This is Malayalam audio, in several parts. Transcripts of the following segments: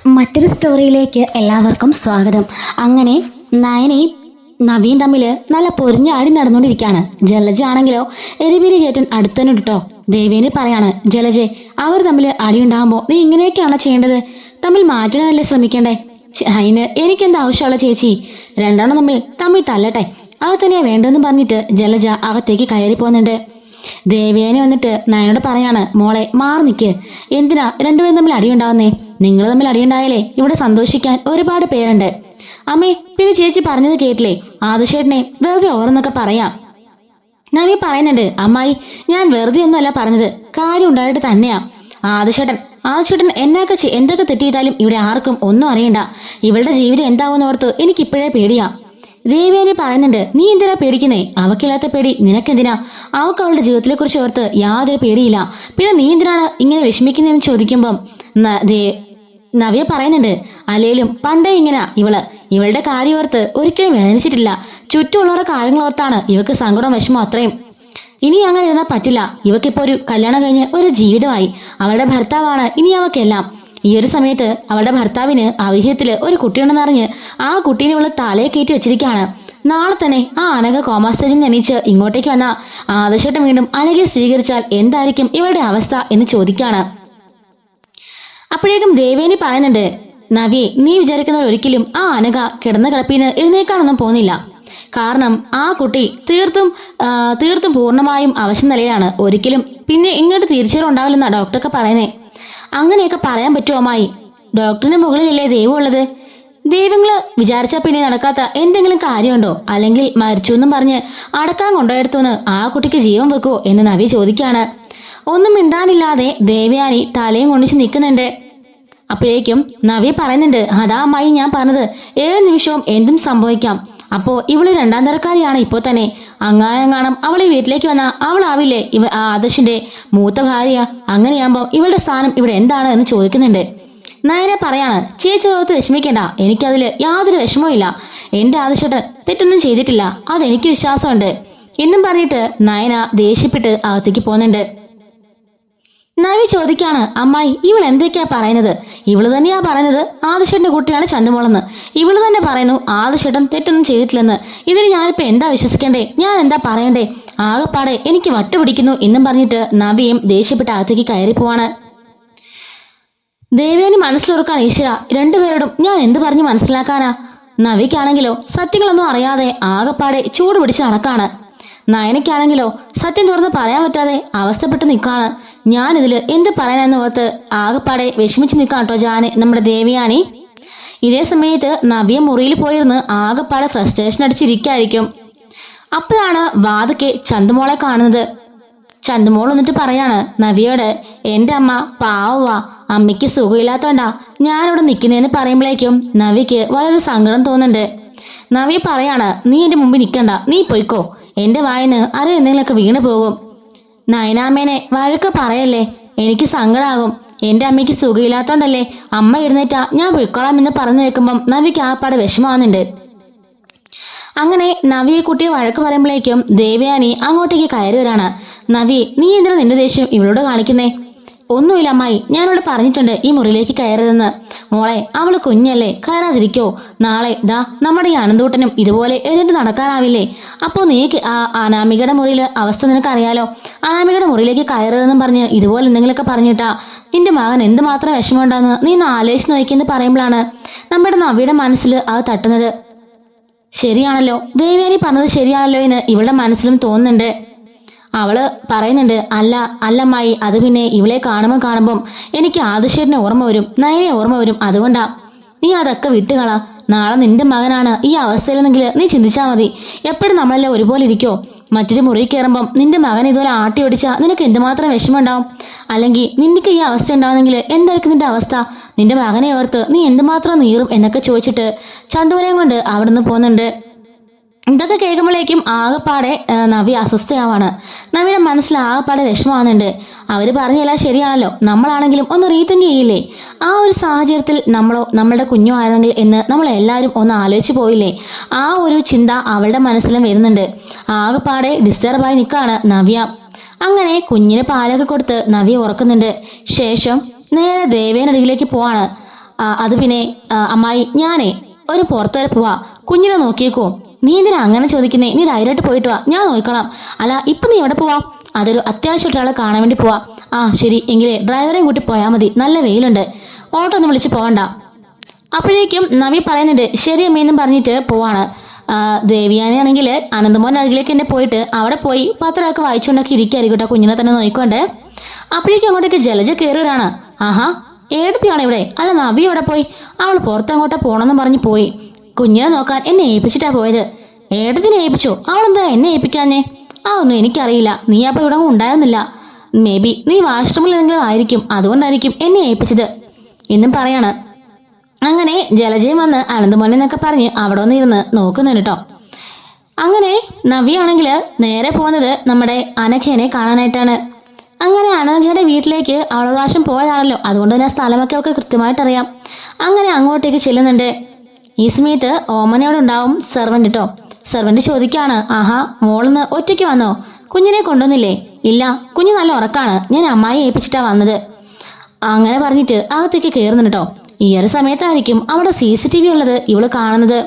മറ്റൊരു സ്റ്റോറിയിലേക്ക് എല്ലാവർക്കും സ്വാഗതം. അങ്ങനെ നയനയും നവീൻ തമ്മിൽ നല്ല പൊരിഞ്ഞാടി നടന്നുകൊണ്ടിരിക്കുകയാണ്. ജലജ ആണെങ്കിലോ എരിപിരി കയറ്റൻ അടുത്തന്നെ കേട്ടോ. ദേവേനി പറയാണ്, ജലജെ അവർ തമ്മിൽ അടിയുണ്ടാകുമ്പോൾ നീ ഇങ്ങനെയൊക്കെയാണോ ചെയ്യേണ്ടത്? തമ്മിൽ മാറ്റാനല്ലേ ശ്രമിക്കണ്ടേ? അതിന് എനിക്കെന്ത് ആവശ്യമുള്ള ചേച്ചി? രണ്ടെണ്ണം തമ്മിൽ തല്ലട്ടെ, അത് തന്നെയാ വേണ്ടെന്ന് പറഞ്ഞിട്ട് ജലജ അകത്തേക്ക് കയറി പോകുന്നുണ്ട്. ദേവേനെ വന്നിട്ട് നയനോട് പറയാണ്, മോളെ മാറി നിൽക്ക്, എന്തിനാ രണ്ടുപേരും തമ്മിൽ അടിയുണ്ടാവുന്നേ? നിങ്ങൾ തമ്മിൽ അടിയുണ്ടായാലേ ഇവിടെ സന്തോഷിക്കാൻ ഒരുപാട് പേരുണ്ട്. അമ്മേ, പിന്നെ ചേച്ചി പറഞ്ഞത് കേട്ടില്ലേ, ആദർശേട്ടനെ വെറുതെ ഓരോന്നൊക്കെ പറയാം. നവി പറയുന്നുണ്ട്, അമ്മായി ഞാൻ വെറുതെ ഒന്നുമല്ല പറഞ്ഞത്, കാര്യം ഉണ്ടായിട്ട് തന്നെയാ. ആദർശേട്ടൻ എന്തൊക്കെ തെറ്റിയിട്ടാലും ഇവിടെ ആർക്കും ഒന്നും അറിയണ്ട. ഇവളുടെ ജീവിതം എന്താവുമെന്ന് ഓർത്ത് എനിക്കിപ്പോഴേ പേടിയാ. ദേവേനെ പറയുന്നുണ്ട്, നീ എന്തിനാ പേടിക്കുന്നേ? അവക്കില്ലാത്ത പേടി നിനക്കെന്തിനാ? അവൾക്ക് അവളുടെ ജീവിതത്തിലെ കുറിച്ച് ഓർത്ത് യാതൊരു പേടിയില്ല. പിന്നെ നീ എന്തിനാണ് ഇങ്ങനെ വിഷമിക്കുന്നതെന്ന് ചോദിക്കുമ്പം നവ്യ പറയുന്നുണ്ട്, അല്ലേലും പണ്ടേ ഇങ്ങനെ ഇവളുടെ കാര്യം ഓർത്ത് ഒരിക്കലും വേദനിച്ചിട്ടില്ല. ചുറ്റുമുള്ളവരുടെ കാര്യങ്ങൾ ഓർത്താണ് ഇവക്ക് സങ്കടം വിഷമം അത്രയും. ഇനി അങ്ങനെ ഇരുന്നാൽ പറ്റില്ല. ഇവക്കിപ്പോ ഒരു കല്യാണം കഴിഞ്ഞ് ഒരു ജീവിതമായി. അവളുടെ ഭർത്താവാണ് ഇനി അവക്കെല്ലാം. ഈ ഒരു സമയത്ത് അവളുടെ ഭർത്താവിന് അവിഹിതത്തില് ഒരു കുട്ടിയുണ്ടെന്നറിഞ്ഞ് ആ കുട്ടീനെ ഇവള് തലയെ കയറ്റി വെച്ചിരിക്കുകയാണ്. നാളെ തന്നെ ആ അനഘ കോമാ സ്റ്റേജിൽ എണീച്ച് ഇങ്ങോട്ടേക്ക് വന്ന ആദർശേട്ടൻ വീണ്ടും അനഘയെ സ്വീകരിച്ചാൽ എന്തായിരിക്കും ഇവളുടെ അവസ്ഥ എന്ന് ചോദിക്കാണ്. അപ്പോഴേക്കും ദേവേനി പറയുന്നുണ്ട്, നവ്യെ, നീ വിചാരിക്കുന്നവർ ഒരിക്കലും ആ അനഘ കിടന്ന കിടപ്പിന് എഴുന്നേക്കാനൊന്നും പോകുന്നില്ല. കാരണം ആ കുട്ടി തീർത്തും പൂർണ്ണമായും അവശ നിലയിലാണ്. ഒരിക്കലും പിന്നെ ഇങ്ങോട്ട് തിരിച്ചുണ്ടാവില്ലെന്നാ ഡോക്ടറൊക്കെ പറയുന്നേ. അങ്ങനെയൊക്കെ പറയാൻ പറ്റുമോ അമ്മായി? ഡോക്ടറിന് മുകളിലല്ലേ ദൈവം ഉള്ളത്? ദൈവങ്ങള് വിചാരിച്ചാൽ പിന്നെ നടക്കാത്ത എന്തെങ്കിലും കാര്യമുണ്ടോ? അല്ലെങ്കിൽ മരിച്ചു എന്നും പറഞ്ഞ് അടക്കാൻ കൊണ്ടുപോയെടുത്തുനിന്ന് ആ കുട്ടിക്ക് ജീവൻ വെക്കുവോ എന്ന് നവി ചോദിക്കാണ്. ഒന്നും മിണ്ടാനില്ലാതെ ദേവയാനി തലയും കൊണ്ടിച്ച് നിൽക്കുന്നുണ്ട്. അപ്പോഴേക്കും നവി പറയുന്നുണ്ട്, അതാ അമ്മായി ഞാൻ പറഞ്ഞത്, ഏത് നിമിഷവും എന്തും സംഭവിക്കാം. അപ്പോ ഇവള് രണ്ടാം തരക്കാരിയാണ് ഇപ്പോൾ തന്നെ. അങ്ങാനെങ്ങാണം അവൾ ഈ വീട്ടിലേക്ക് വന്ന അവളാവില്ലേ ആദർശിന്റെ മൂത്ത ഭാര്യ? അങ്ങനെയാകുമ്പോൾ ഇവളുടെ സ്ഥാനം ഇവിടെ എന്താണ് എന്ന് ചോദിക്കുന്നുണ്ട്. നയന പറയാണ്, ചേച്ചി ഓർത്ത് വിഷമിക്കേണ്ട, എനിക്കതിൽ യാതൊരു വിഷമവും ഇല്ല. എന്റെ ആദർശേട്ടൻ തെറ്റൊന്നും ചെയ്തിട്ടില്ല, അതെനിക്ക് വിശ്വാസമുണ്ട് എന്നും പറഞ്ഞിട്ട് നയന ദേഷ്യപ്പെട്ട് അകത്തേക്ക് പോകുന്നുണ്ട്. നവി ചോദിക്കാണ്, അമ്മായി ഇവൾ എന്തൊക്കെയാ പറയുന്നത്? ഇവള് തന്നെയാ പറയുന്നത് ആദർശേട്ടന്റെ കുട്ടിയാണ് ചന്തുമോളെന്ന്. ഇവള് തന്നെ പറയുന്നു ആദർശേട്ടൻ തെറ്റൊന്നും ചെയ്തിട്ടില്ലെന്ന്. ഇതിന് ഞാനിപ്പോ എന്താ വിശ്വസിക്കണ്ടേ? ഞാൻ എന്താ പറയണ്ടേ? ആകെപ്പാടെ എനിക്ക് വട്ടുപിടിക്കുന്നു എന്നും പറഞ്ഞിട്ട് നവിയും ദേഷ്യപ്പെട്ട് അകത്തേക്ക് കയറി പോവാണ്. ദേവേനി മനസ്സിലോർക്കാണ്, ഈശ്വര, രണ്ടുപേരോടും ഞാൻ എന്ത് പറഞ്ഞ് മനസ്സിലാക്കാനാ? നവിക്കാണെങ്കിലോ സത്യങ്ങളൊന്നും അറിയാതെ ആകെപ്പാടെ ചൂട് പിടിച്ച് നടക്കാണ്. നയനയ്ക്കാണെങ്കിലോ സത്യം തുറന്ന് പറയാൻ പറ്റാതെ അവസ്ഥപ്പെട്ട് നിൽക്കാണ്. ഞാനിതില് എന്ത് പറയാനെന്ന് ഓർത്ത് ആകെപ്പാടെ വിഷമിച്ച് നിൽക്കാം കേട്ടോ നമ്മുടെ ദേവയാനി. ഇതേ സമയത്ത് നവ്യ മുറിയിൽ പോയിരുന്ന് ആകെപ്പാടെ ഫ്രസ്ട്രേഷൻ അടിച്ചിരിക്കായിരിക്കും. അപ്പോഴാണ് വാതുക്കെ ചന്തുമോളെ കാണുന്നത്. ചന്തുമോൾ എന്നിട്ട് പറയാണ് നവ്യയോട്, എന്റെ അമ്മ പാവവാ, അമ്മയ്ക്ക് സുഖമില്ലാത്തോണ്ടാ ഞാനിവിടെ നിൽക്കുന്നതെന്ന് പറയുമ്പോഴേക്കും നവ്യക്ക് വളരെ സങ്കടം തോന്നുന്നുണ്ട്. നവ്യ പറയാണ്, നീ എന്റെ മുമ്പിൽ നിൽക്കണ്ട, നീ പൊയ്ക്കോ, എന്റെ വായന്ന് അറിയ എന്തെങ്കിലുമൊക്കെ വീണു പോകും. നയനാമ്മേനെ വഴക്ക് പറയല്ലേ, എനിക്ക് സങ്കടാകും. എന്റെ അമ്മയ്ക്ക് സുഖമില്ലാത്തോണ്ടല്ലേ അമ്മ എഴുന്നേറ്റാ ഞാൻ പൊയ്ക്കോളാം എന്ന് പറഞ്ഞു കേൾക്കുമ്പം നവിക്ക് ആപ്പാടെ വിഷമാവുന്നുണ്ട്. അങ്ങനെ നവിയെ കുട്ടിയെ വഴക്ക് പറയുമ്പോഴേക്കും ദേവയാനി അങ്ങോട്ടേക്ക് കയറി വരാണ്. നവി, നീ എന്തിനാ നിന്റെ ദേഷ്യം ഇവളോട് കാണിക്കുന്നേ? ഒന്നുമില്ല അമ്മായി, ഞാനിവിടെ പറഞ്ഞിട്ടുണ്ട് ഈ മുറിയിലേക്ക് കയറരുതെന്ന്. മോളെ, അവള് കുഞ്ഞല്ലേ, കയറാതിരിക്കോ? നാളെ ദാ നമ്മുടെ ഈ അനന്തൂട്ടനും ഇതുപോലെ എഴുന്നേറ്റ് നടക്കാനാവില്ലേ? അപ്പോ നീക്ക് ആ അനാമികയുടെ മുറിയിലെ അവസ്ഥ നിനക്കറിയാലോ. അനാമികയുടെ മുറിയിലേക്ക് കയറരുതെന്നും പറഞ്ഞ് ഇതുപോലെ എന്തെങ്കിലുമൊക്കെ പറഞ്ഞിട്ടാ നിന്റെ മകൻ എന്തുമാത്രം വിഷമമുണ്ടാന്ന് നീ ഒന്ന് ആലോചിച്ച് നോക്കിയെന്ന് പറയുമ്പോഴാണ് നമ്മുടെ നവിയുടെ മനസ്സിൽ അത് തട്ടുന്നത്. ശരിയാണല്ലോ, ദേവയാനി പറഞ്ഞത് ശരിയാണല്ലോ എന്ന് ഇവളുടെ മനസ്സിലും തോന്നുന്നുണ്ട്. അവള് പറയുന്നുണ്ട്, അല്ലമ്മായി, അത് പിന്നെ ഇവളെ കാണുമ്പം എനിക്ക് ആദർശേട്ടനെ ഓർമ്മ വരും, നയനെ ഓർമ്മ വരും, അതുകൊണ്ടാ. നീ അതൊക്കെ വിട്ടുകളാ. നാളെ നിന്റെ മകനാണ് ഈ അവസ്ഥയിലെന്നെങ്കിൽ നീ ചിന്തിച്ചാൽ മതി. എപ്പോഴും നമ്മളെല്ലാം ഒരുപോലെ ഇരിക്കോ? മറ്റൊരു മുറി കയറുമ്പം നിന്റെ മകൻ ഇതുപോലെ ആട്ടി ഓടിച്ചാൽ നിനക്ക് എന്തുമാത്രം വിഷമം ഉണ്ടാവും? അല്ലെങ്കിൽ നിനക്ക് ഈ അവസ്ഥ ഉണ്ടാവുന്നെങ്കിൽ എന്തായിരിക്കും നിന്റെ അവസ്ഥ? നിന്റെ മകനെ ഓർത്ത് നീ എന്തുമാത്രം നീറും എന്നൊക്കെ ചോദിച്ചിട്ട് ചന്തുവിനെയും കൊണ്ട് അവിടുന്ന് പോകുന്നുണ്ട്. ഇതൊക്കെ കേൾക്കുമ്പോഴേക്കും ആകെപ്പാടെ നവി അസ്വസ്ഥയാവാണ്. നവിയുടെ മനസ്സിൽ ആകെപ്പാടെ വിഷമമാകുന്നുണ്ട്. അവര് പറഞ്ഞെല്ലാം ശരിയാണല്ലോ, നമ്മളാണെങ്കിലും ഒന്ന് റീതിങ്ക് ചെയ്യില്ലേ? ആ ഒരു സാഹചര്യത്തിൽ നമ്മളോ നമ്മളുടെ കുഞ്ഞോ ആയിരുന്നെങ്കിൽ എന്ന് നമ്മളെല്ലാവരും ഒന്ന് ആലോചിച്ച് പോയില്ലേ? ആ ഒരു ചിന്ത അവളുടെ മനസ്സിലും വരുന്നുണ്ട്. ആകെപ്പാടെ ഡിസ്റ്റർബായി നിൽക്കുകയാണ് നവ്യ. അങ്ങനെ കുഞ്ഞിന് പാലൊക്കെ കൊടുത്ത് നവ്യ ഉറക്കുന്നുണ്ട്. ശേഷം നേരെ ദേവേനടിയിലേക്ക് പോവാണ്. അത് പിന്നെ അമ്മായി ഞാനേ ഒരു പുറത്തു വരെ പോവാ, കുഞ്ഞിനെ നോക്കിയേക്കോ. നീ എന്തിനാ അങ്ങനെ ചോദിക്കുന്നേ? നീ ധൈര്യമായിട്ട് പോയിട്ട് വാ, ഞാൻ നോക്കിക്കോളാം. അല്ല ഇപ്പൊ നീ എവിടെ പോവാ? അതൊരു അത്യാവശ്യമായിട്ട് ഒരാളെ കാണാൻ വേണ്ടി പോവാ. ശരി, എങ്കിലേ ഡ്രൈവറെയും കൂട്ടി പോയാൽ മതി, നല്ല വെയിലുണ്ട്, ഓട്ടോ ഒന്നും വിളിച്ച് പോകണ്ട. അപ്പോഴേക്കും നവി പറയുന്നുണ്ട് ശരി അമ്മയെന്നും പറഞ്ഞിട്ട് പോവാണ്. ദേവിയാനാണെങ്കിൽ അനന്തമോൻ അരികിലേക്ക് എന്നെ പോയിട്ട് അവിടെ പോയി പത്രമൊക്കെ വായിച്ചുകൊണ്ടൊക്കെ ഇരിക്കുകയായിരിക്കും കേട്ടോ, കുഞ്ഞിനെ തന്നെ നോക്കിക്കൊണ്ട്. അപ്പോഴേക്കും അങ്ങോട്ടേക്ക് ജലജ കയറുകയാണ്. ആഹാ, ഏടത്തിയാണ് ഇവിടെ? അല്ല നവി എവിടെ പോയി? അവൾ പുറത്തങ്ങോട്ട് പോണെന്ന് പറഞ്ഞ് പോയി. കുഞ്ഞിനെ നോക്കാൻ എന്നെ ഏൽപ്പിച്ചിട്ടാ പോയത്. ഏടത്തിനെ ഏൽപ്പിച്ചോ? അവളെന്താ എന്നെ ഏൽപ്പിക്കാഞ്ഞേ? ഒന്നും എനിക്കറിയില്ല, നീ അപ്പോൾ ഇവിടെ ഉണ്ടായിരുന്നില്ല. മേ ബി നീ വാഷ്റൂമിൽ എന്തെങ്കിലും ആയിരിക്കും, അതുകൊണ്ടായിരിക്കും എന്നെ ഏൽപ്പിച്ചത് എന്നും പറയാണ്. അങ്ങനെ ജലജയും വന്ന് അനന്തമോനെ എന്നൊക്കെ പറഞ്ഞ് അവിടെ വന്നിരുന്ന് നോക്കുന്നുണ്ട് കേട്ടോ. അങ്ങനെ നവ്യാണെങ്കിൽ നേരെ പോകുന്നത് നമ്മുടെ അനഘേനെ കാണാനായിട്ടാണ്. അങ്ങനെ അനഘയുടെ വീട്ടിലേക്ക് അവൾ പ്രാവശ്യം പോയതാണല്ലോ, അതുകൊണ്ട് തന്നെ സ്ഥലമൊക്കെ ഒക്കെ കൃത്യമായിട്ട് അറിയാം. അങ്ങനെ അങ്ങോട്ടേക്ക് ചെല്ലുന്നുണ്ട്. ഈ സമയത്ത് ഓമനയോട് ഉണ്ടാവും സെർവൻ്റ് കേട്ടോ. സെർവൻ്റ് ചോദിക്കുകയാണ്, ആഹാ മോളിന്ന് ഒറ്റയ്ക്ക് വന്നോ? കുഞ്ഞിനെ കൊണ്ടുവന്നില്ലേ? ഇല്ല, കുഞ്ഞ് നല്ല ഉറക്കാണ്, ഞാൻ അമ്മായി ഏൽപ്പിച്ചിട്ടാ വന്നത്. അങ്ങനെ പറഞ്ഞിട്ട് അകത്തേക്ക് കയറുന്നുണ്ട് കേട്ടോ. ഈ ഒരു സമയത്തായിരിക്കും അവിടെ CCTV ഉള്ളത് ഇവള് കാണുന്നത്.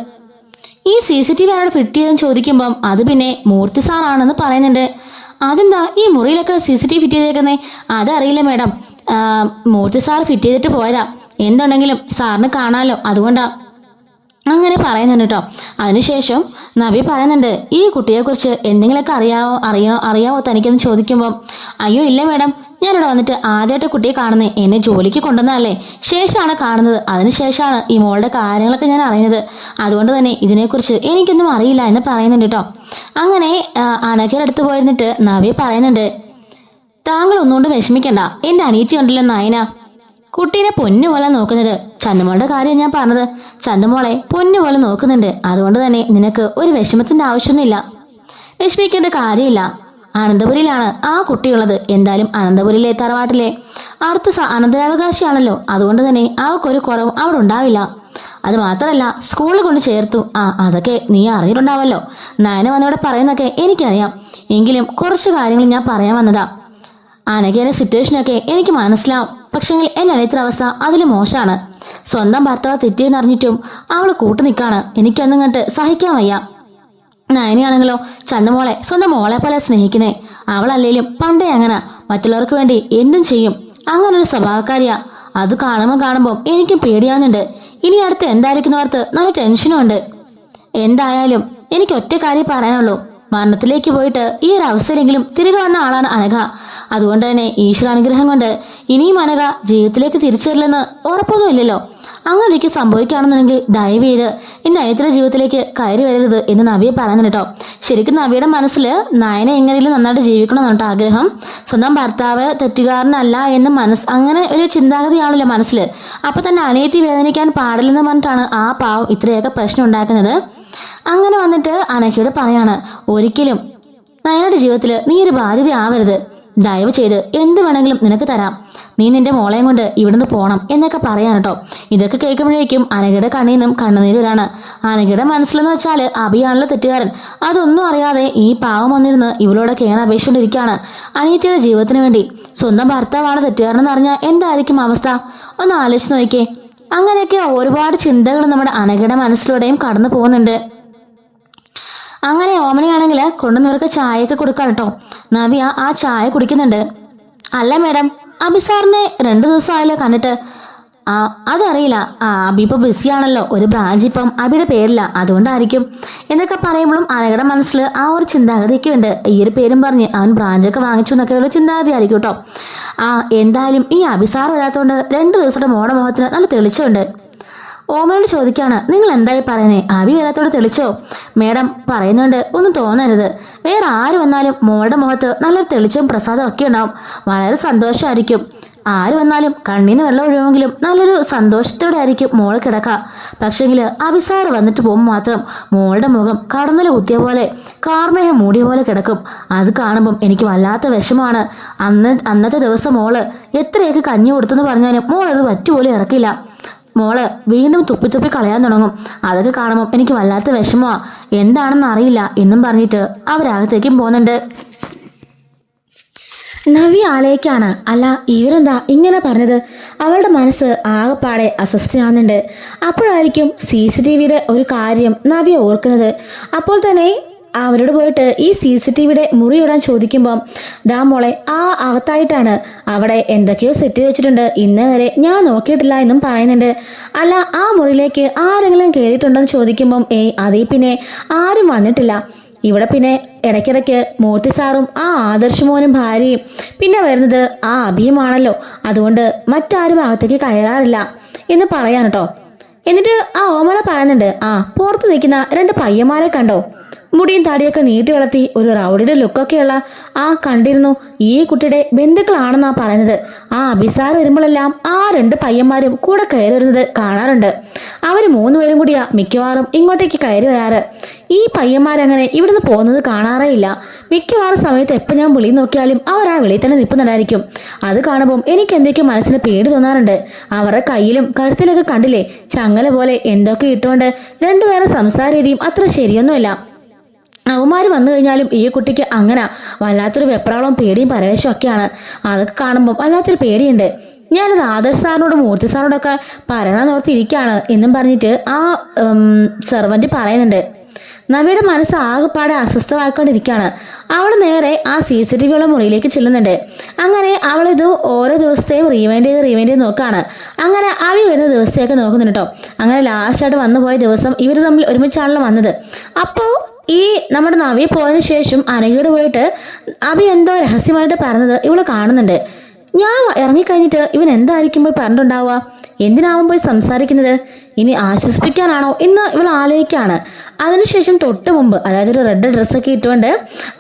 ഈ CCTV ആരോട് ഫിറ്റ് ചെയ്തെന്ന് ചോദിക്കുമ്പം അത് പിന്നെ മൂർത്തി സാറാണെന്ന് പറയുന്നുണ്ട്. അതെന്താ ഈ മുറിയിലൊക്കെ CCTV ഫിറ്റ് ചെയ്തേക്കുന്നേ? അതറിയില്ല മേഡം, മൂർത്തി സാർ ഫിറ്റ് ചെയ്തിട്ട് പോയതാ, എന്തുണ്ടെങ്കിലും സാറിന് കാണാമല്ലോ, അതുകൊണ്ടാ. അങ്ങനെ പറയുന്നുണ്ട് കേട്ടോ. അതിനുശേഷം നവി പറയുന്നുണ്ട്, ഈ കുട്ടിയെക്കുറിച്ച് എന്തെങ്കിലുമൊക്കെ അറിയാവോ തനിക്കെന്ന് ചോദിക്കുമ്പം അയ്യോ ഇല്ല മേഡം, ഞാനിവിടെ വന്നിട്ട് ആദ്യമായിട്ട് കുട്ടിയെ കാണുന്നത്, എന്നെ ജോലിക്ക് കൊണ്ടുവന്നതല്ലേ, ശേഷമാണ് കാണുന്നത്. അതിനുശേഷമാണ് ഈ മോളുടെ കാര്യങ്ങളൊക്കെ ഞാൻ അറിയുന്നത്, അതുകൊണ്ട് തന്നെ ഇതിനെക്കുറിച്ച് എനിക്കൊന്നും അറിയില്ല എന്ന് പറയുന്നുണ്ട് കേട്ടോ. അങ്ങനെ അനഘയുടെ അടുത്ത് പോയിരുന്നിട്ട് നവി പറയുന്നുണ്ട്, താങ്കൾ ഒന്നുകൊണ്ട് വിഷമിക്കണ്ട, എൻ്റെ അനിയത്തി ഉണ്ടല്ലോ നയന, കുട്ടീനെ പൊന്നുപോലെ നോക്കുന്നത്. ചന്ദമോളുടെ കാര്യം ഞാൻ പറഞ്ഞത്, ചന്ദമോളെ പൊന്നുപോലെ നോക്കുന്നുണ്ട്, അതുകൊണ്ട് തന്നെ നിനക്ക് ഒരു വിഷമത്തിന്റെ ആവശ്യമൊന്നുമില്ല, വിഷമിക്കേണ്ട കാര്യമില്ല. അനന്തപുരിയിലാണ് ആ കുട്ടിയുള്ളത്, എന്തായാലും അനന്തപുരിയിലെ തറവാട്ടിലെ അനന്തരാവകാശിയാണല്ലോ, അതുകൊണ്ട് തന്നെ അവൾക്കൊരു കുറവും അവിടെ ഉണ്ടാവില്ല. അത് മാത്രമല്ല സ്കൂളിൽ കൊണ്ട് ചേർത്തു, അതൊക്കെ നീ അറിഞ്ഞിട്ടുണ്ടാവല്ലോ. നയന വന്നിവിടെ പറയുന്നൊക്കെ എനിക്കറിയാം, എങ്കിലും കുറച്ച് കാര്യങ്ങൾ ഞാൻ പറയാൻ വന്നതാ. അനഘയുടെ സിറ്റുവേഷനൊക്കെ എനിക്ക് മനസ്സിലാവും, പക്ഷെങ്കിൽ എൻ്റെ അനിയത്തിയുടെ അവസ്ഥ അതിൽ മോശമാണ്. സ്വന്തം ഭർത്താവ് തെറ്റിയെന്നറിഞ്ഞിട്ടും അവൾ കൂട്ടു നിൽക്കാണ്, എനിക്കൊന്നും കണ്ട് സഹിക്കാൻ വയ്യ. നയനയാണെങ്കിലോ ചന്ദമോളെ സ്വന്തം മോളെ പോലെ സ്നേഹിക്കുന്നേ, അവളല്ലേലും പണ്ടേ അങ്ങനെ മറ്റുള്ളവർക്ക് വേണ്ടി എന്തും ചെയ്യും, അങ്ങനൊരു സ്വഭാവക്കാരിയാ. അത് കാണുമ്പോൾ എനിക്കും പേടിയാവുന്നുണ്ട്, ഇനി അടുത്ത് എന്തായിരിക്കുന്ന ഓർത്ത് നല്ല ടെൻഷനും ഉണ്ട്. എന്തായാലും എനിക്ക് ഒറ്റ കാര്യം പറയാനുള്ളൂ, മരണത്തിലേക്ക് പോയിട്ട് ഈ ഒരു അവസരമെങ്കിലും തിരികെ വന്ന ആളാണ് അനഘ. അതുകൊണ്ട് തന്നെ ഈശ്വരാനുഗ്രഹം കൊണ്ട് ഇനിയും അനഘ ജീവിതത്തിലേക്ക് തിരിച്ചു വരില്ലെന്ന് ഉറപ്പൊന്നും ഇല്ലല്ലോ. അങ്ങനെ എനിക്ക് സംഭവിക്കുകയാണെന്നുണ്ടെങ്കിൽ ദയവ് ചെയ്ത് എൻ്റെ അനിയത്തിയുടെ ജീവിതത്തിലേക്ക് കയറി വരരുത് എന്ന് നവിയെ പറയുന്നുണ്ട് കേട്ടോ. ശരിക്കും നവിയുടെ മനസ്സിൽ നയന എങ്ങനെയും നന്നായിട്ട് ജീവിക്കണമെന്നുണ്ട് ആഗ്രഹം. സ്വന്തം ഭർത്താവ് തെറ്റുകാരനല്ല എന്ന് അങ്ങനെ ഒരു ചിന്താഗതിയാണല്ലോ മനസ്സിൽ. അപ്പൊ തന്നെ അനിയത്തി വേദനിക്കാൻ പാടില്ലെന്ന് പറഞ്ഞിട്ടാണ് ആ പാവം ഇത്രയൊക്കെ പ്രശ്നം ഉണ്ടാക്കുന്നത്. അങ്ങനെ വന്നിട്ട് അനഘയോട് പറയാണ്, ഒരിക്കലും നയനയുടെ ജീവിതത്തിൽ നീ ഒരു ബാധ്യത ആവരുത്, ദയവ് ചെയ്ത് എന്ത് വേണമെങ്കിലും നിനക്ക് തരാം, നീ നിന്റെ മോളെയും കൊണ്ട് ഇവിടുന്ന് പോകണം എന്നൊക്കെ പറയാൻ കേട്ടോ. ഇതൊക്കെ കേൾക്കുമ്പോഴേക്കും അനഘയുടെ കണ്ണിൽ നിന്നും കണ്ണുനീര് വരാണ്. അനഘയുടെ മനസ്സിലെന്ന് വെച്ചാൽ അഭിയാണല്ലോ തെറ്റുകാരൻ, അതൊന്നും അറിയാതെ ഈ പാവം വന്നിരുന്ന് ഇവളോട് കേണപേക്ഷിച്ചുകൊണ്ടിരിക്കുകയാണ് അനിയത്തിയുടെ ജീവിതത്തിന് വേണ്ടി. സ്വന്തം ഭർത്താവാണ് തെറ്റുകാരനെന്ന് അറിഞ്ഞാൽ എന്തായിരിക്കും അവസ്ഥ, ഒന്ന് ആലോചിച്ച് നോക്കിയേ. അങ്ങനെയൊക്കെ ഒരുപാട് ചിന്തകൾ നമ്മുടെ അനഘയുടെ മനസ്സിലൂടെയും കടന്നു പോകുന്നുണ്ട്. അങ്ങനെ ഓമനയാണെങ്കിൽ കൊണ്ടുവന്നവർക്ക് ചായയൊക്കെ കൊടുക്കാം കേട്ടോ. നവ്യ ആ ചായ കുടിക്കുന്നുണ്ട്. അല്ല മേഡം, അഭിസാറിനെ 2 ദിവസമായല്ലോ കണ്ടിട്ട്. അതറിയില്ല, അബി ഇപ്പൊ ബിസിയാണല്ലോ, ഒരു ബ്രാഞ്ച് ഇപ്പം അബിയുടെ പേരില്ല, അതുകൊണ്ടായിരിക്കും എന്നൊക്കെ പറയുമ്പോഴും അനഘയുടെ മനസ്സിൽ ആ ഒരു ചിന്താഗതിയൊക്കെ ഉണ്ട്. ഈ ഒരു പേരും പറഞ്ഞ് അവൻ ബ്രാഞ്ചൊക്കെ വാങ്ങിച്ചു എന്നൊക്കെയുള്ള ചിന്താഗതി ആയിരിക്കും കേട്ടോ. എന്തായാലും ഈ അഭിസാർ വരാത്തതുകൊണ്ട് 2 ദിവസത്തെ മോടെ മുഖത്തിന് നല്ല തെളിച്ചുണ്ട്. ഓമനോട് ചോദിക്കാണ്, നിങ്ങൾ എന്തായി പറയുന്നേ, അബി വരാത്തോട് തെളിച്ചോ? മേഡം പറയുന്നുണ്ട്, ഒന്നും തോന്നരുത്, വേറെ ആര് വന്നാലും മോളുടെ മുഖത്ത് നല്ലൊരു തെളിച്ചവും പ്രസാദവും ഒക്കെ ഉണ്ടാവും, വളരെ സന്തോഷമായിരിക്കും. ആര് വന്നാലും കണ്ണീന്ന് വെള്ളം ഒഴുകുമെങ്കിലും നല്ലൊരു സന്തോഷത്തോടെ ആയിരിക്കും മോള് കിടക്കുക. പക്ഷെങ്കിൽ അഭിസാർ വന്നിട്ട് പോകുമ്പോൾ മാത്രം മോളുടെ മുഖം കടന്നല കുത്തിയ പോലെ കാർമേഹം മൂടിയ പോലെ കിടക്കും. അത് കാണുമ്പം എനിക്ക് വല്ലാത്ത വിഷമമാണ്. അന്നത്തെ ദിവസം മോള് എത്രയൊക്കെ കഞ്ഞി കൊടുത്തെന്ന് പറഞ്ഞാലും മോളത് പറ്റുപോലും ഇറക്കില്ല. മോള് വീണ്ടും തുപ്പി കളയാൻ തുടങ്ങും. അതൊക്കെ കാണുമ്പോൾ എനിക്ക് വല്ലാത്ത വിഷമമാണ്, എന്താണെന്ന് അറിയില്ല എന്നും പറഞ്ഞിട്ട് അവരകത്തേക്കും പോകുന്നുണ്ട്. നവ്യ ആലേക്കാണ്. അല്ല ഇവരെന്താ ഇങ്ങനെ പറഞ്ഞത്? അവളുടെ മനസ്സ് ആകെപ്പാടെ അസ്വസ്ഥയാകുന്നുണ്ട്. അപ്പോഴായിരിക്കും CCTVയുടെ ഒരു കാര്യം നവ്യ ഓർക്കുന്നത്. അപ്പോൾ തന്നെ അവരോട് പോയിട്ട് ഈ CCTVയുടെ മുറി ഇടാൻ ചോദിക്കുമ്പം ദാ മോളെ ആ അകത്തായിട്ടാണ്, അവിടെ എന്തൊക്കെയോ സെറ്റ് വെച്ചിട്ടുണ്ട്, ഇന്ന് വരെ ഞാൻ നോക്കിയിട്ടില്ല എന്നും പറയുന്നുണ്ട്. അല്ല ആ മുറിയിലേക്ക് ആരെങ്കിലും കയറിയിട്ടുണ്ടോ എന്ന് ചോദിക്കുമ്പം അതേ പിന്നെ ആരും വന്നിട്ടില്ല. ഇവിടെ പിന്നെ ഇടയ്ക്കിടയ്ക്ക് മൂർത്തി സാറും ആ ആദർശ് മോനും ഭാര്യയും പിന്നെ വരുന്നത് ആ അഭിയുമാണല്ലോ, അതുകൊണ്ട് മറ്റാരും അകത്തേക്ക് കയറാറില്ല എന്ന് പറയാൻ കേട്ടോ. എന്നിട്ട് ആ ഓമന പറയുന്നുണ്ട്, പുറത്ത് നിൽക്കുന്ന 2 പയ്യന്മാരെ കണ്ടോ? മുടിയും താടിയൊക്കെ നീട്ടി വളർത്തി ഒരു റൗഡിയുടെ ലുക്കൊക്കെയുള്ള കണ്ടിരുന്നു. ഈ കുട്ടിയുടെ ബന്ധുക്കളാണെന്നാ പറയുന്നത്. ആ അഭിസാർ വരുമ്പോഴെല്ലാം ആ 2 പയ്യന്മാരും കൂടെ കയറി വരുന്നത് കാണാറുണ്ട്. അവര് 3 പേരും കൂടിയാ മിക്കവാറും ഇങ്ങോട്ടേക്ക് കയറി വരാറ്. ഈ പയ്യന്മാരങ്ങനെ ഇവിടുന്ന് പോകുന്നത് കാണാറേ ഇല്ല. മിക്കവാറും സമയത്ത് എപ്പോൾ ഞാൻ വിളി നോക്കിയാലും അവർ ആ വിളിയിൽ തന്നെ നിൽപ്പുന്നുണ്ടായിരിക്കും. അത് കാണുമ്പോൾ എനിക്ക് എന്തൊക്കെയോ മനസ്സിന് പേടി തോന്നാറുണ്ട്. അവരുടെ കയ്യിലും കഴുത്തിലൊക്കെ കണ്ടില്ലേ ചങ്ങല പോലെ എന്തൊക്കെ ഇട്ടുകൊണ്ട് രണ്ടുപേരെ സംസാര രീതിയും അത്ര ശരിയൊന്നുമില്ല. അവന്മാർ വന്നു കഴിഞ്ഞാലും ഈ കുട്ടിക്ക് അങ്ങനെ വല്ലാത്തൊരു വെപ്രാളവും പേടിയും പരവേശവും ഒക്കെയാണ്. അതൊക്കെ കാണുമ്പോൾ വല്ലാത്തൊരു പേടിയുണ്ട്. ഞാനത് ആദർശ് സാറിനോടും മൂർത്തി സാറിനോടൊക്കെ പറയണമെന്നോർത്തിരിക്കുകയാണ് എന്നും പറഞ്ഞിട്ട് ആ സെർവന്റ് പറയുന്നുണ്ട്. നവിയുടെ മനസ്സ് ആകെപ്പാടെ അസ്വസ്ഥമായിക്കൊണ്ടിരിക്കുകയാണ്. അവൾ നേരെ ആ CCTVയുള്ള മുറിയിലേക്ക് ചെല്ലുന്നുണ്ട്. അങ്ങനെ അവളിത് ഓരോ ദിവസത്തെയും റീവൈൻഡ് ചെയ്ത് നോക്കുകയാണ്. അങ്ങനെ അവി വരുന്ന ദിവസത്തെയൊക്കെ നോക്കുന്നുണ്ട് കേട്ടോ. അങ്ങനെ ലാസ്റ്റായിട്ട് വന്നു പോയ ദിവസം ഇവർ തമ്മിൽ ഒരുമിച്ചാണല്ലോ വന്നത്. അപ്പോൾ ഈ നമ്മുടെ നവി പോയതിനു ശേഷം അനഘയോട് പോയിട്ട് അഭി എന്തോ രഹസ്യമായിട്ട് പറഞ്ഞത് ഇവള് കാണുന്നുണ്ട്. ഞാൻ ഇറങ്ങിക്കഴിഞ്ഞിട്ട് ഇവൻ എന്തായിരിക്കും പോയി പറഞ്ഞിട്ടുണ്ടാവുക? എന്തിനാവും പോയി സംസാരിക്കുന്നത്? ഇനി ആശ്വസിപ്പിക്കാനാണോ എന്ന് ഇവൾ ആലോചിക്കുകയാണ്. അതിനുശേഷം തൊട്ട് മുമ്പ്, അതായത് ഒരു റെഡ് ഡ്രസ്സൊക്കെ ഇട്ടുകൊണ്ട്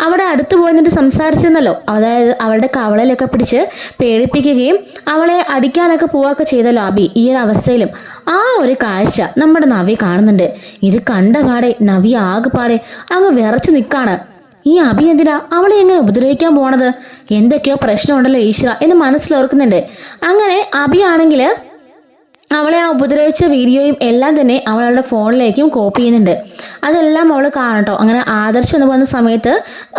അവിടെ അടുത്ത് പോയി നിന്നിട്ട് സംസാരിച്ചിരുന്നല്ലോ. അതായത് അവളുടെ കവളയിലൊക്കെ പിടിച്ച് പേടിപ്പിക്കുകയും അവളെ അടിക്കാനൊക്കെ പോവുകയൊക്കെ ചെയ്തല്ലോ അഭി. ഈ ഒരു അവസ്ഥയിലും ആ ഒരു കാഴ്ച നമ്മുടെ നവി കാണുന്നുണ്ട്. ഇത് കണ്ട പാടെ നവി ആകെപ്പാടെ അങ്ങ് വിറച്ച് നിൽക്കാണ്. ഈ അഭി എന്തിനാ അവളെ എങ്ങനെ ഉപദ്രവിക്കാൻ പോണത്? എന്തൊക്കെയോ പ്രശ്നമുണ്ടല്ലോ ഈശ്വര എന്ന് മനസ്സിലോർക്കുന്നുണ്ട്. അങ്ങനെ അഭിയാണെങ്കിൽ അവളെ ആ ഉപദ്രവിച്ച വീഡിയോയും എല്ലാം തന്നെ അവളുടെ ഫോണിലേക്കും കോപ്പി ചെയ്യുന്നുണ്ട്. അതെല്ലാം അവൾ കാണട്ടോ. അങ്ങനെ ആദർശ് എന്ന് പോകുന്ന സമയത്ത്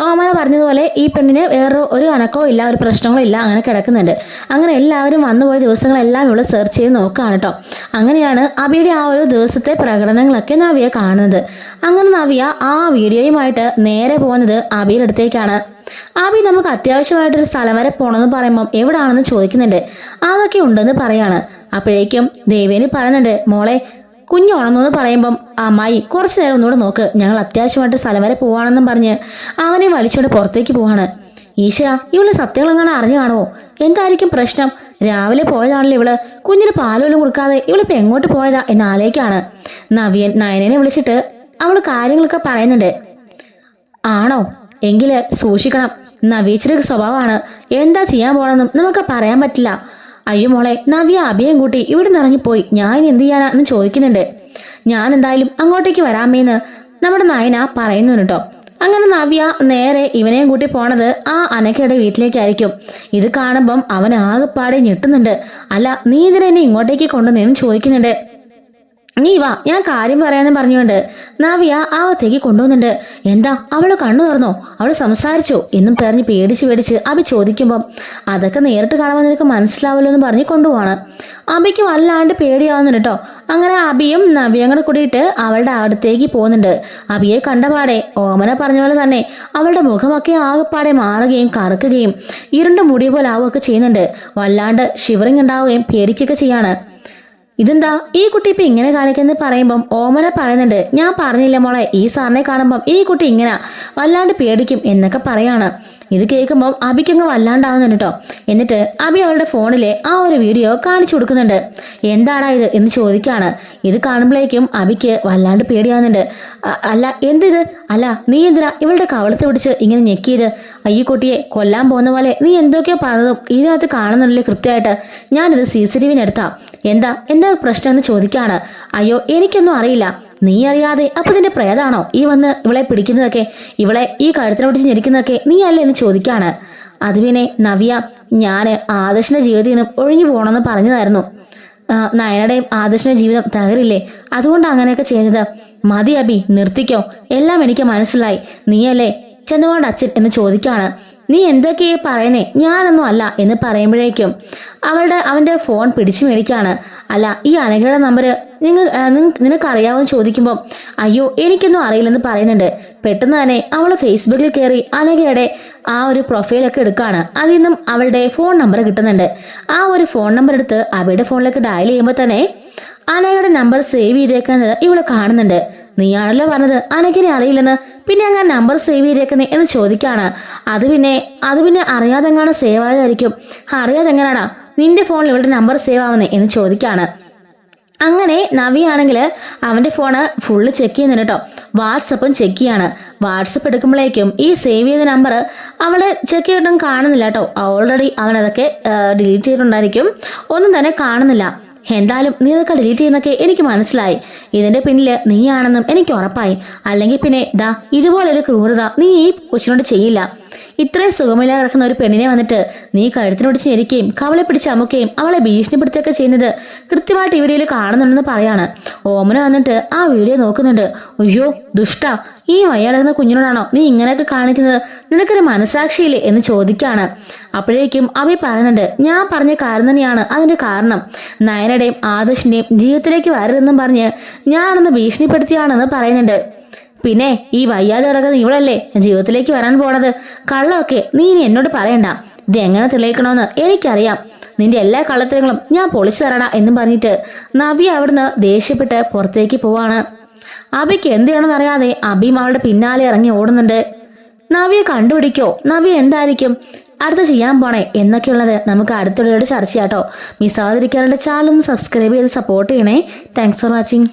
ഓമന പറഞ്ഞതുപോലെ ഈ പെണ്ണിന് വേറൊരു അനക്കവും ഇല്ല, ഒരു പ്രശ്നങ്ങളും ഇല്ല, അങ്ങനെ കിടക്കുന്നുണ്ട്. അങ്ങനെ എല്ലാവരും വന്നുപോയ ദിവസങ്ങളെല്ലാം ഇവള് സെർച്ച് ചെയ്ത് നോക്കുകയാണ് കേട്ടോ. അങ്ങനെയാണ് അബിയുടെ ആ ഒരു ദിവസത്തെ പ്രകടനങ്ങളൊക്കെ നവ്യ കാണുന്നത്. അങ്ങനെ നവ്യ ആ വീഡിയോയുമായിട്ട് നേരെ പോകുന്നത് അബിയുടെ അടുത്തേക്കാണ്. അബി നമുക്ക് അത്യാവശ്യമായിട്ടൊരു സ്ഥലം വരെ പോകണമെന്ന് പറയുമ്പം എവിടാണെന്ന് ചോദിക്കുന്നുണ്ട്. അതൊക്കെ ഉണ്ടെന്ന് പറയാണ്. അപ്പോഴേക്കും ദേവേനി പറയുന്നുണ്ട്, മോളെ കുഞ്ഞുണന്നെന്ന് പറയുമ്പം അമ്മായി കുറച്ചു നേരം ഒന്നുകൂടെ നോക്ക്, ഞങ്ങൾ അത്യാവശ്യമായിട്ട് സ്ഥലം വരെ പോവാണെന്നും പറഞ്ഞ് അവനെ വലിച്ചോണ്ട് പുറത്തേക്ക് പോവാണ്. ഈശ്വര, ഇവള് സത്യങ്ങളെങ്ങനെ അറിഞ്ഞു കാണുമോ? എന്തായിരിക്കും പ്രശ്നം? രാവിലെ പോയതാണല്ലോ ഇവള്. കുഞ്ഞിന് പാലോലും കൊടുക്കാതെ ഇവളിപ്പോ എങ്ങോട്ട് പോയതാ എന്ന് ആലോചിക്കാണ്. നയനെ വിളിച്ചിട്ട് അവള് കാര്യങ്ങളൊക്കെ പറയുന്നുണ്ട്. ആണോ? എങ്കില് സൂക്ഷിക്കണം. നവീച്ചിന്റെ സ്വഭാവമാണ്. എന്താ ചെയ്യാൻ പോണെന്നും നമുക്ക് പറയാൻ പറ്റില്ല. അയ്യോ മോളെ, നവ്യ അഭിയം കൂട്ടി ഇവിടെ നിന്ന് ഇറങ്ങിപ്പോയി, ഞാൻ എന്ത് ചെയ്യാനാ എന്ന് ചോദിക്കുന്നുണ്ട്. ഞാൻ എന്തായാലും അങ്ങോട്ടേക്ക് വരാമേന്ന് നമ്മുടെ നയന പറയുന്നു കേട്ടോ. അങ്ങനെ നവ്യ നേരെ ഇവനെയും കൂട്ടി പോണത് ആ അനക്കയുടെ വീട്ടിലേക്കായിരിക്കും. ഇത് കാണുമ്പം അവൻ ആകെപ്പാടെ ഞെട്ടുന്നുണ്ട്. അല്ല, നീ ഇതിനെ എന്നെ ഇങ്ങോട്ടേക്ക് കൊണ്ടുവന്നേന്ന് ചോദിക്കുന്നുണ്ട്. നീ വാ, ഞാൻ കാര്യം പറയാന്ന് പറഞ്ഞുകൊണ്ട് നവ്യ അകത്തേക്ക് കൊണ്ടുവന്നുണ്ട്. എന്താ അവള് കണ്ണു തുറന്നോ? അവള് സംസാരിച്ചോ എന്നും പറഞ്ഞ് പേടിച്ച് അബി ചോദിക്കുമ്പം അതൊക്കെ നേരിട്ട് കാണുമ്പോൾ നിനക്ക് മനസ്സിലാവല്ലോ എന്ന് പറഞ്ഞ് കൊണ്ടുപോവാണ്. അബിക്ക് വല്ലാണ്ട് പേടിയാവുന്നുണ്ട് കേട്ടോ. അങ്ങനെ അബിയും നവ്യയും കൂടെ കൂടിയിട്ട് അവളുടെ അടുത്തേക്ക് പോകുന്നുണ്ട്. അബിയെ കണ്ടപാടെ ഓമന പറഞ്ഞ പോലെ തന്നെ അവളുടെ മുഖമൊക്കെ ആകെപ്പാടെ മാറുകയും കറുക്കുകയും ഇരുണ്ട മുടി പോലെ ആവുകയൊക്കെ ചെയ്യുന്നുണ്ട്. വല്ലാണ്ട് ഷിവറിങ് ഉണ്ടാവുകയും പേടിക്കുകയൊക്കെ ചെയ്യാണ്. ഇതെന്താ ഈ കുട്ടി ഇപ്പൊ ഇങ്ങനെ കാണിക്കുന്നത് പറയുമ്പം ഓമന പറയുന്നുണ്ട്, ഞാൻ പറഞ്ഞില്ല മോളെ, ഈ സാറിനെ കാണുമ്പം ഈ കുട്ടി ഇങ്ങനെ വല്ലാണ്ട് പേടിക്കും എന്നൊക്കെ പറയാണ്. ഇത് കേൾക്കുമ്പോൾ അബിക്കങ്ങ് വല്ലാണ്ടാവുന്നുണ്ട് കേട്ടോ. എന്നിട്ട് അബി അവളുടെ ഫോണിലെ ആ ഒരു വീഡിയോ കാണിച്ചു കൊടുക്കുന്നുണ്ട്. എന്താടാ ഇത് എന്ന് ചോദിക്കാണ്. ഇത് കാണുമ്പോഴേക്കും അബിക്ക് വല്ലാണ്ട് പേടിയാവുന്നുണ്ട്. അല്ല എന്തിത്? അല്ല നീ എന്തിനാ ഇവളുടെ കവളത്ത് പിടിച്ച് ഇങ്ങനെ ഞെക്കിയത്? ഈ കുട്ടിയെ കൊല്ലാൻ പോകുന്ന പോലെ നീ എന്തൊക്കെയോ പറഞ്ഞതും ഇതിനകത്ത് കാണുന്നുണ്ടല്ലോ കൃത്യമായിട്ട്. ഞാനിത് CCTV എടുത്താ. എന്താ പ്രശ്നം എന്ന് ചോദിക്കാണ്. അയ്യോ എനിക്കൊന്നും അറിയില്ല. നീ അറിയാതെ അപ്പൊ നിന്റെ പ്രേതാണോ ഈ വന്ന് ഇവളെ പിടിക്കുന്നതൊക്കെ, ഇവളെ ഈ കഴുത്തിനെ പിടിച്ച് ഞെരിക്കുന്നതൊക്കെ നീ അല്ലേ എന്ന് ചോദിക്കാണ്. അത് പിന്നെ നവ്യ, ഞാന് ആദർശിന്റെ ജീവിതത്തിൽ നിന്നും ഒഴിഞ്ഞു പോകണമെന്ന് പറഞ്ഞതായിരുന്നു. നയനയുടെയും ആദർശിന്റെ ജീവിതം തകരില്ലേ, അതുകൊണ്ട് അങ്ങനെയൊക്കെ ചെയ്തത്. മതി അബി, നിർത്തിക്കോ. എല്ലാം എനിക്ക് മനസ്സിലായി. നീയല്ലേ ചന്ദ്രമോളുടെ അച്ഛൻ എന്ന് ചോദിക്കാണ്. നീ എന്തൊക്കെയാ പറയുന്നേ, ഞാനൊന്നും അല്ല എന്ന് പറയുമ്പോഴേക്കും അവന്റെ ഫോൺ പിടിച്ചു മേടിക്കാണ്. അല്ല, ഈ അനഘയുടെ നമ്പർ നിനക്കറിയാവെന്ന് ചോദിക്കുമ്പോൾ അയ്യോ എനിക്കൊന്നും അറിയില്ലെന്ന് പറയുന്നുണ്ട്. പെട്ടെന്ന് തന്നെ അവൾ ഫേസ്ബുക്കിൽ കയറി അനഘയുടെ ആ ഒരു പ്രൊഫൈലൊക്കെ എടുക്കുകയാണ്. അതിൽ നിന്നും അവളുടെ ഫോൺ നമ്പർ കിട്ടുന്നുണ്ട്. ആ ഒരു ഫോൺ നമ്പർ എടുത്ത് അവയുടെ ഫോണിലേക്ക് ഡയൽ ചെയ്യുമ്പോൾ തന്നെ അനഘയുടെ നമ്പർ സേവ് ചെയ്തേക്കുന്നത് ഇവള് കാണുന്നുണ്ട്. നീയാണല്ലോ പറഞ്ഞത് അനഘനെ അറിയില്ലെന്ന്, പിന്നെ അങ്ങനെ നമ്പർ സേവ് ചെയ്തേക്കുന്നേ എന്ന് ചോദിക്കാണ്. അത് പിന്നെ അറിയാതെങ്ങാണ് സേവ് ആയതായിരിക്കും. അറിയാതെങ്ങനാടാ നിന്റെ ഫോണിൽ ഇവളുടെ നമ്പർ സേവ് ആവുന്നേ എന്ന് ചോദിക്കാണ്. അങ്ങനെ നവിയാണെങ്കിൽ അവന്റെ ഫോണ് ഫുള്ള് ചെക്ക് ചെയ്യുന്നുണ്ട് കേട്ടോ. വാട്സപ്പും ചെക്ക് ചെയ്യാണ്. വാട്സപ്പ് എടുക്കുമ്പോഴേക്കും ഈ സേവ് ചെയ്ത നമ്പർ അവള് ചെക്ക് ചെയ്തിട്ടും കാണുന്നില്ല കേട്ടോ. ഓൾറെഡി അവനതൊക്കെ ഡിലീറ്റ് ചെയ്തിട്ടുണ്ടായിരിക്കും. ഒന്നും തന്നെ കാണുന്നില്ല. എന്തായാലും നീ ഇതൊക്കെ ഡിലീറ്റ് ചെയ്യുന്നൊക്കെ എനിക്ക് മനസ്സിലായി. ഇതിന്റെ പിന്നില് നീയാണെന്നും എനിക്ക് ഉറപ്പായി. അല്ലെങ്കിൽ പിന്നെ ദാ ഇതുപോലൊരു ക്രൂരത നീ ഈ കൊച്ചിനോട് ചെയ്യില്ല. ഇത്രയും സുഖമില്ലാതെ കിടക്കുന്ന ഒരു പെണ്ണിനെ വന്നിട്ട് നീ കഴുത്തിനോട് ചേരിക്കുകയും കവളെ പിടിച്ച് അമുക്കുകയും അവളെ ഭീഷണിപ്പെടുത്തുകയൊക്കെ ചെയ്യുന്നത് കൃത്യമായിട്ട് ഈ വീഡിയോയിൽ കാണുന്നുണ്ടെന്ന് പറയാണ്. ഓമന വന്നിട്ട് ആ വീഡിയോ നോക്കുന്നുണ്ട്. അയ്യോ ദുഷ്ട, ഈ വയ്യാടുന്ന കുഞ്ഞിനോടാണോ നീ ഇങ്ങനെയൊക്കെ കാണിക്കുന്നത്? നിനക്കൊരു മനസാക്ഷിയില്ലേ എന്ന് ചോദിക്കാണ്. അപ്പോഴേക്കും അവ പറയുന്നുണ്ട്, ഞാൻ പറഞ്ഞ കാര്യം തന്നെയാണ് അതിന്റെ കാരണം. നയനയുടെയും ആദർശിന്റെയും ജീവിതത്തിലേക്ക് വരരുതെന്നും പറഞ്ഞ് ഞാനൊന്ന് ഭീഷണിപ്പെടുത്തിയാണെന്ന് പറയുന്നുണ്ട്. പിന്നെ ഈ വയ്യാതെ കിടക്കുന്ന ഇവളല്ലേ ജീവിതത്തിലേക്ക് വരാൻ പോണത്? കള്ളമൊക്കെ നീ ഇനി എന്നോട് പറയണ്ട. ഇത് എങ്ങനെ തെളിയിക്കണമെന്ന് എനിക്കറിയാം. നിന്റെ എല്ലാ കള്ളത്തരങ്ങളും ഞാൻ പൊളിച്ചു തരണ എന്നും പറഞ്ഞിട്ട് നവി അവിടുന്ന് ദേഷ്യപ്പെട്ട് പുറത്തേക്ക് പോവാണ്. അബിക്ക് എന്ത് ചെയ്യണമെന്ന് അറിയാതെ അബിയും അവളുടെ പിന്നാലെ ഇറങ്ങി ഓടുന്നുണ്ട്. നവിയെ കണ്ടുപിടിക്കോ? നവി എന്തായിരിക്കും അടുത്ത ചെയ്യാൻ പോണേ എന്നൊക്കെയുള്ളത് നമുക്ക് അടുത്തുള്ളവരോട് ചർച്ച ചെയ്യാട്ടോ. മിസ്സാവാതിരിക്കാനുള്ള ചാനൽ ഒന്ന് സബ്സ്ക്രൈബ് ചെയ്ത് സപ്പോർട്ട് ചെയ്യണേ. Thanks for watching.